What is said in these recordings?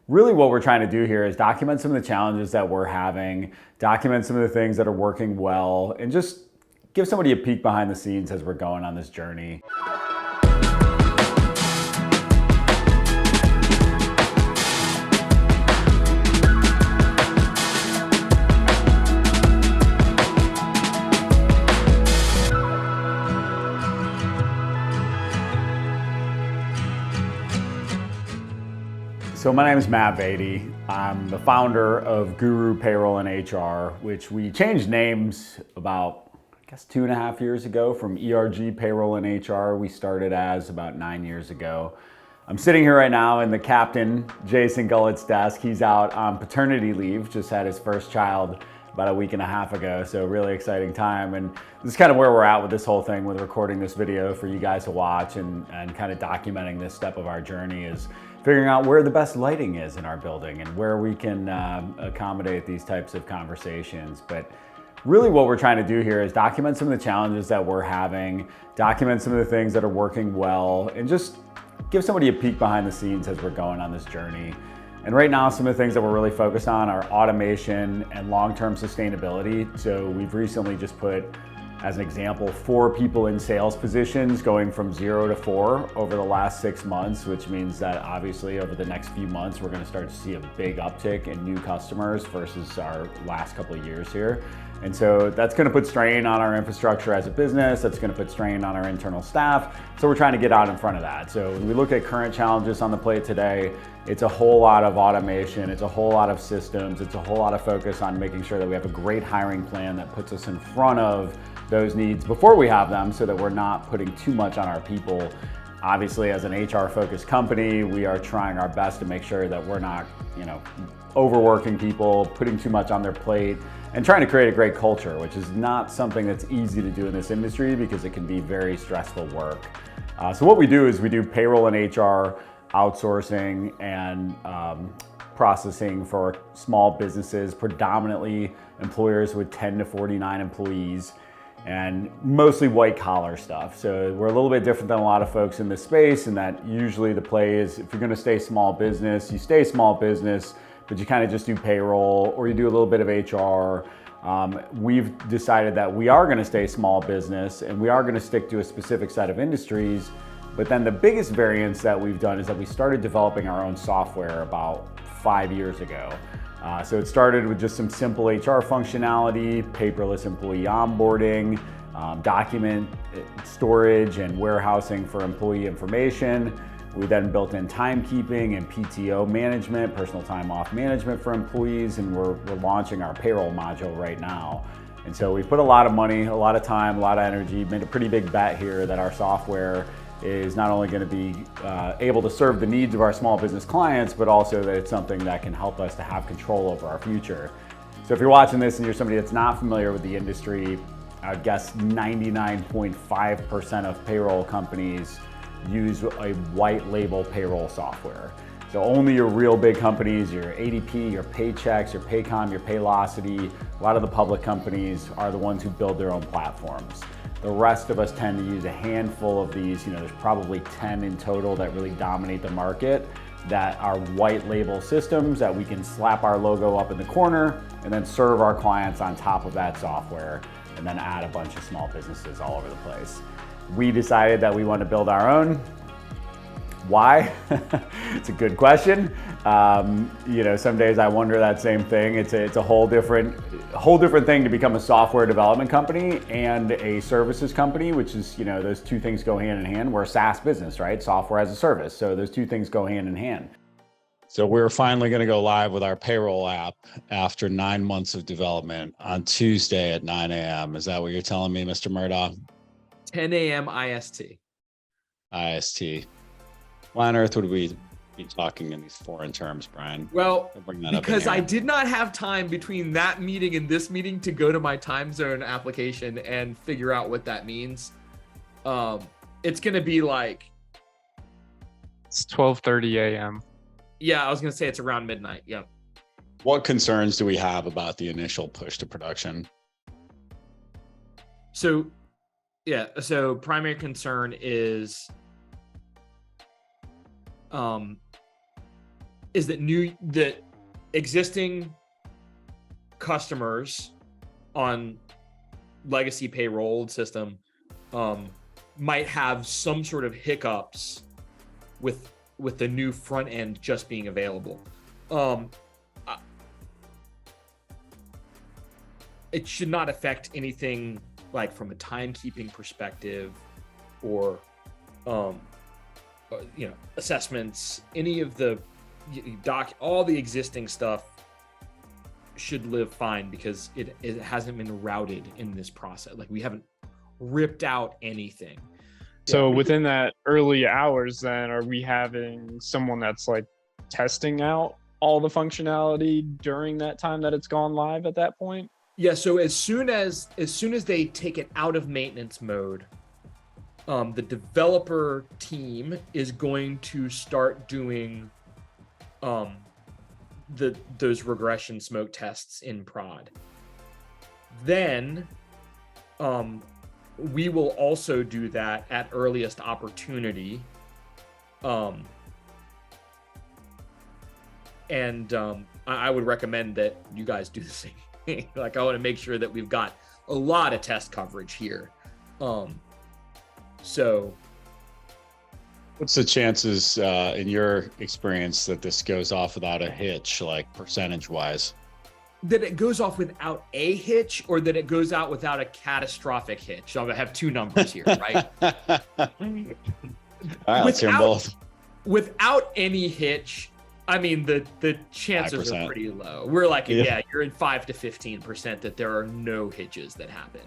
really what we're trying to do here is document some of the challenges that we're having, document some of the things that are working well, and just give somebody a peek behind the scenes as we're going on this journey. So my name is Matt Beatty. I'm the founder of Guru Payroll and HR, which we changed names about, I guess, 2.5 years ago from ERG Payroll and HR. We started as about 9 years ago. I'm sitting here right now in the captain, Jason Gullett's desk. He's out on paternity leave, just had his first child about a week and a half ago. So really exciting time. And this is kind of where we're at with this whole thing with recording this video for you guys to watch and kind of documenting this step of our journey is figuring out where the best lighting is in our building and where we can accommodate these types of conversations. But really what we're trying to do here is document some of the challenges that we're having, document some of the things that are working well, and just give somebody a peek behind the scenes as we're going on this journey. And right now, some of the things that we're really focused on are automation and long-term sustainability. So we've recently just put, as an example, 4 people in sales positions going from 0 to 4 over the last 6 months, which means that obviously over the next few months, we're gonna start to see a big uptick in new customers versus our last couple of years here. And so that's gonna put strain on our infrastructure as a business, that's gonna put strain on our internal staff. So we're trying to get out in front of that. So when we look at current challenges on the plate today, it's a whole lot of automation, it's a whole lot of systems, it's a whole lot of focus on making sure that we have a great hiring plan that puts us in front of those needs before we have them so that we're not putting too much on our people. Obviously, as an HR-focused company, we are trying our best to make sure that we're not, overworking people, putting too much on their plate, and trying to create a great culture, which is not something that's easy to do in this industry because it can be very stressful work. So what we do is we do payroll and HR outsourcing and processing for small businesses, predominantly employers with 10 to 49 employees, and mostly white collar stuff. So we're a little bit different than a lot of folks in this space in that usually the play is if you're gonna stay small business, you stay small business, but you kind of just do payroll or you do a little bit of HR. We've decided that we are gonna stay small business and we are gonna stick to a specific set of industries. But then the biggest variance that we've done is that we started developing our own software about 5 years ago. So it started with just some simple HR functionality, paperless employee onboarding, document storage and warehousing for employee information. We then built in timekeeping and PTO management, personal time off management for employees, and we're launching our payroll module right now. And so we put a lot of money, a lot of time, a lot of energy, made a pretty big bet here that our software is not only going to be able to serve the needs of our small business clients, but also that it's something that can help us to have control over our future. So if you're watching this and you're somebody that's not familiar with the industry, I would guess 99.5% of payroll companies use a white label payroll software. So only your real big companies, your ADP, your Paychex, your Paycom, your Paylocity, a lot of the public companies are the ones who build their own platforms. The rest of us tend to use a handful of these. There's probably 10 in total that really dominate the market that are white label systems that we can slap our logo up in the corner and then serve our clients on top of that software and then add a bunch of small businesses all over the place. We decided that we want to build our own. Why? It's a good question. Some days I wonder that same thing. It's a whole different thing to become a software development company and a services company, which is, those two things go hand in hand. We're a SaaS business, right? Software as a service. So those two things go hand in hand. So we're finally going to go live with our payroll app after 9 months of development on Tuesday at 9 a.m. Is that what you're telling me, Mr. Murdoch? 10 a.m. IST. IST. Why on earth would we be talking in these foreign terms, Brian? Well, because I did not have time between that meeting and this meeting to go to my time zone application and figure out what that means. It's going to be like... It's 12:30 a.m. Yeah, I was going to say it's around midnight. Yeah. What concerns do we have about the initial push to production? So primary concern is is that existing customers on legacy payroll system might have some sort of hiccups with the new front end just being available. It should not affect anything like from a timekeeping perspective or assessments. Any of the all the existing stuff should live fine because it hasn't been routed in this process. Like we haven't ripped out anything. So within that early hours, then are we having someone that's like testing out all the functionality during that time that it's gone live at that point? Yeah. So as soon as they take it out of maintenance mode, the developer team is going to start doing those regression smoke tests in prod. Then we will also do that at earliest opportunity. I would recommend that you guys do the same thing. Like I want to make sure that we've got a lot of test coverage here. So what's the chances in your experience that this goes off without a hitch, like percentage wise? That it goes off without a hitch or that it goes out without a catastrophic hitch? So I have two numbers here, right? All right, let's hear them both. Without any hitch, I mean, the chances 5%. Are pretty low. We're like, you're in 5 to 15% that there are no hitches that happen.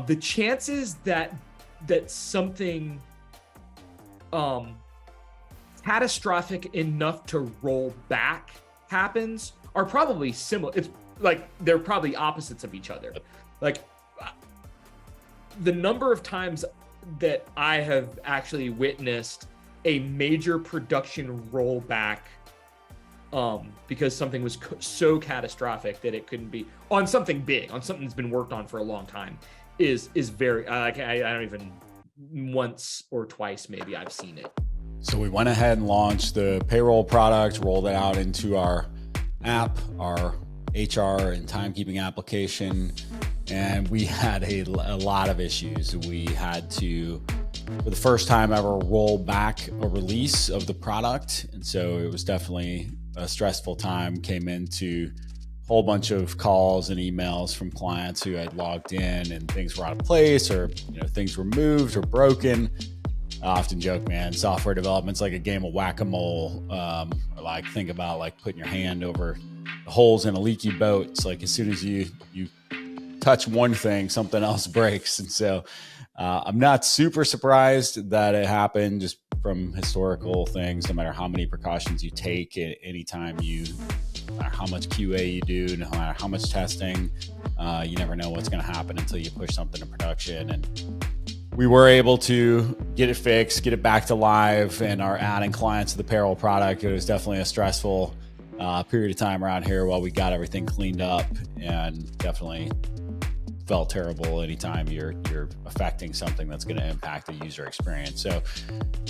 The chances that something catastrophic enough to roll back happens are probably similar. It's like they're probably opposites of each other. Like the number of times that I have actually witnessed a major production rollback because something was so catastrophic that it couldn't be on something big, on something that's been worked on for a long time is very I don't even once or twice maybe I've seen it. So we went ahead and launched the payroll product, rolled it out into our app, our HR and timekeeping application, and we had a lot of issues. We had to, for the first time ever, roll back a release of the product, and so it was definitely a stressful time. Came into a whole bunch of calls and emails from clients who had logged in and things were out of place, or things were moved or broken. I often joke, man, software development's like a game of whack-a-mole. Or like think about like putting your hand over the holes in a leaky boat. It's like as soon as you touch one thing, something else breaks. And so I'm not super surprised that it happened just from historical things, no matter how many precautions you take at any time no matter how much QA you do, no matter how much testing, you never know what's going to happen until you push something to production. And we were able to get it fixed, get it back to live, and are adding clients to the payroll product. It was definitely a stressful period of time around here while we got everything cleaned up, and definitely felt terrible anytime you're affecting something that's going to impact the user experience. So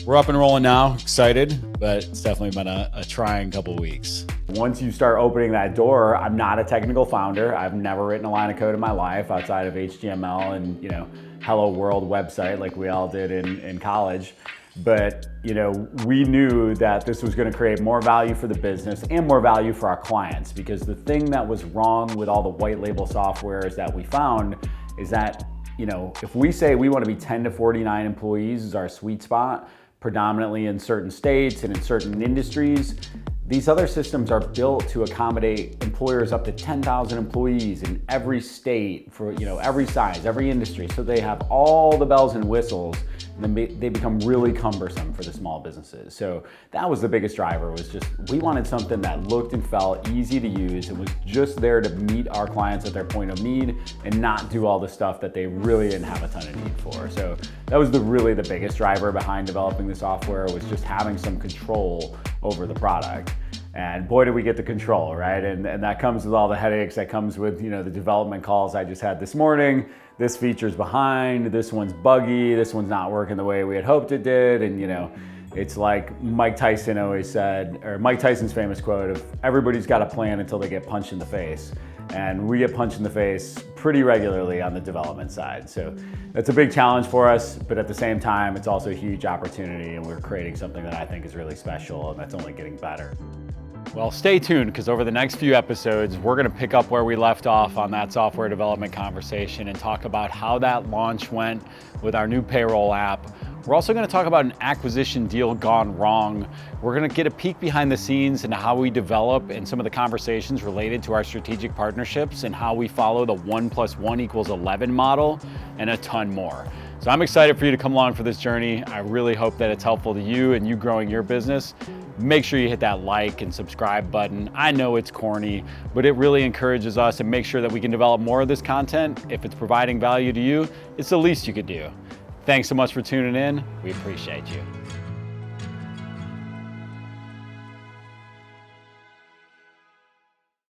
we're up and rolling now, excited, but it's definitely been a trying couple of weeks. Once you start opening that door, I'm not a technical founder. I've never written a line of code in my life outside of HTML and Hello World website like we all did in college. But we knew that this was going to create more value for the business and more value for our clients, because the thing that was wrong with all the white label softwares that we found is that if we say we want to be 10 to 49 employees is our sweet spot, predominantly in certain states and in certain industries, these other systems are built to accommodate employers up to 10,000 employees in every state for every size, every industry. So they have all the bells and whistles, and then they become really cumbersome for the small businesses. So that was the biggest driver, was just we wanted something that looked and felt easy to use and was just there to meet our clients at their point of need and not do all the stuff that they really didn't have a ton of need for. So that was really the biggest driver behind developing the software, was just having some control over the product. And boy, did we get the control, right? And that comes with all the headaches that comes with, the development calls I just had this morning. This feature's behind, this one's buggy, this one's not working the way we had hoped it did. And, It's like Mike Tyson always said, or Mike Tyson's famous quote of everybody's got a plan until they get punched in the face. And we get punched in the face pretty regularly on the development side. So that's a big challenge for us, but at the same time, it's also a huge opportunity, and we're creating something that I think is really special and that's only getting better. Well, stay tuned, because over the next few episodes, we're gonna pick up where we left off on that software development conversation and talk about how that launch went with our new payroll app. We're also gonna talk about an acquisition deal gone wrong. We're gonna get a peek behind the scenes into how we develop and some of the conversations related to our strategic partnerships and how we follow the 1 + 1 = 11 model, and a ton more. So I'm excited for you to come along for this journey. I really hope that it's helpful to you and you growing your business. Make sure you hit that like and subscribe button. I know it's corny, but it really encourages us and make sure that we can develop more of this content. If it's providing value to you, it's the least you could do. Thanks so much for tuning in. We appreciate you.